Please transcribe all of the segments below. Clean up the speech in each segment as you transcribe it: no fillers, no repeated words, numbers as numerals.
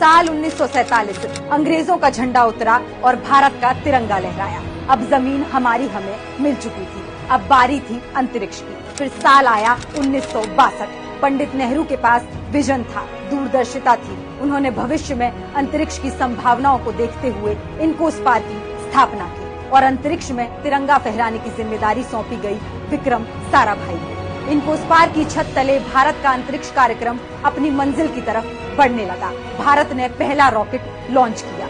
साल 1947 अंग्रेजों का झंडा उतरा और भारत का तिरंगा लहराया। अब जमीन हमारी हमें मिल चुकी थी, अब बारी थी अंतरिक्ष की। फिर साल आया 1962। पंडित नेहरू के पास विजन था, दूरदर्शिता थी। उन्होंने भविष्य में अंतरिक्ष की संभावनाओं को देखते हुए इनकोस्पार की स्थापना की और अंतरिक्ष में तिरंगा फहराने की जिम्मेदारी सौंपी गई विक्रम साराभाई को। इनकोस्पार की छत तले भारत का अंतरिक्ष कार्यक्रम अपनी मंजिल की तरफ बढ़ने लगा। भारत ने पहला रॉकेट लॉन्च किया।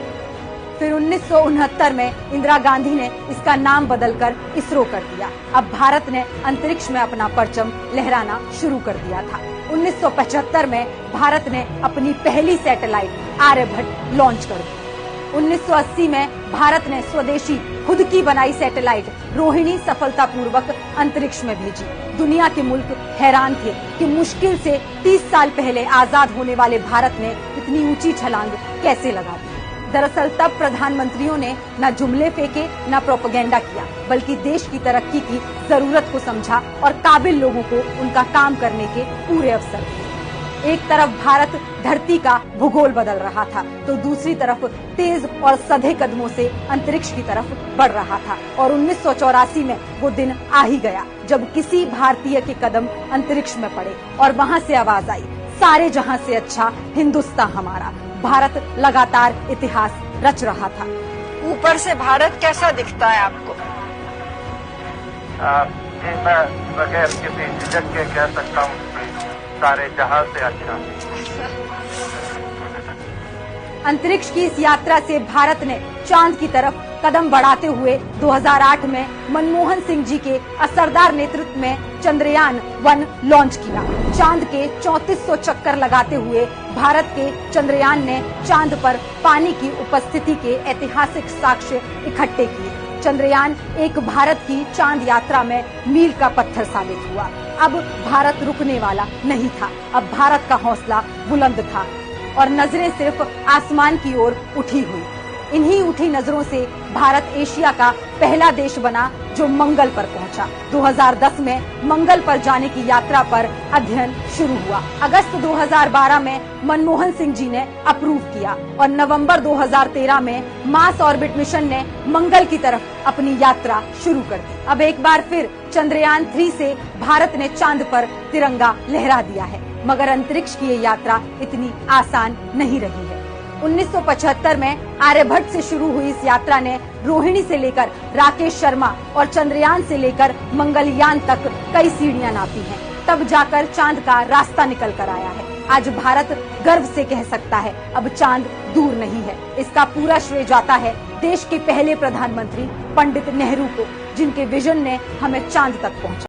फिर 1969 में इंदिरा गांधी ने इसका नाम बदलकर इसरो कर दिया। अब भारत ने अंतरिक्ष में अपना परचम लहराना शुरू कर दिया था। 1975 में भारत ने अपनी पहली सैटेलाइट आर्यभट्ट लॉन्च कर दी। 1980 में भारत ने स्वदेशी खुद की बनाई सैटेलाइट रोहिणी सफलतापूर्वक अंतरिक्ष में भेजी। दुनिया के मुल्क हैरान थे कि मुश्किल से 30 साल पहले आजाद होने वाले भारत ने इतनी ऊंची छलांग कैसे लगा दी। दरअसल तब प्रधानमंत्रियों ने न जुमले फेंके न प्रोपेगेंडा किया, बल्कि देश की तरक्की की जरूरत को समझा और काबिल लोगों को उनका काम करने के पूरे अवसर दिए। एक तरफ भारत धरती का भूगोल बदल रहा था, तो दूसरी तरफ तेज और सधे कदमों से अंतरिक्ष की तरफ बढ़ रहा था। और 1984 में वो दिन आ ही गया जब किसी भारतीय के कदम अंतरिक्ष में पड़े और वहाँ से आवाज आई, सारे जहां से अच्छा हिंदुस्तान हमारा। भारत लगातार इतिहास रच रहा था। ऊपर से भारत कैसा दिखता है आपको? मैं बगैर किसी झिझक के कह सकता हूँ, सारे जहां से अच्छा। अंतरिक्ष की इस यात्रा से भारत ने चांद की तरफ कदम बढ़ाते हुए 2008 में मनमोहन सिंह जी के असरदार नेतृत्व में चंद्रयान-1 लॉन्च किया। चांद के 3400 चक्कर लगाते हुए भारत के चंद्रयान ने चांद पर पानी की उपस्थिति के ऐतिहासिक साक्ष्य इकट्ठे किए। चंद्रयान एक भारत की चांद यात्रा में मील का पत्थर साबित हुआ। अब भारत रुकने वाला नहीं था। अब भारत का हौसला बुलंद था और नजरें सिर्फ आसमान की ओर उठी हुई। इन्हीं उठी नजरों से भारत एशिया का पहला देश बना जो मंगल पर पहुंचा। 2010 में मंगल पर जाने की यात्रा पर अध्ययन शुरू हुआ। अगस्त 2012 में मनमोहन सिंह जी ने अप्रूव किया और नवंबर 2013 में मार्स ऑर्बिट मिशन ने मंगल की तरफ अपनी यात्रा शुरू कर दी। अब एक बार फिर चंद्रयान 3 से भारत ने चांद पर तिरंगा लहरा दिया है, मगर अंतरिक्ष की ये यात्रा इतनी आसान नहीं रही है। 1975 में आर्यभट्ट से शुरू हुई इस यात्रा ने रोहिणी से लेकर राकेश शर्मा और चंद्रयान से लेकर मंगलयान तक कई सीढ़ियां नापी हैं। तब जाकर चांद का रास्ता निकल कर आया है। आज भारत गर्व से कह सकता है, अब चांद दूर नहीं है। इसका पूरा श्रेय जाता है देश के पहले प्रधानमंत्री पंडित नेहरू को, जिनके विजन ने हमें चांद तक पहुंचा।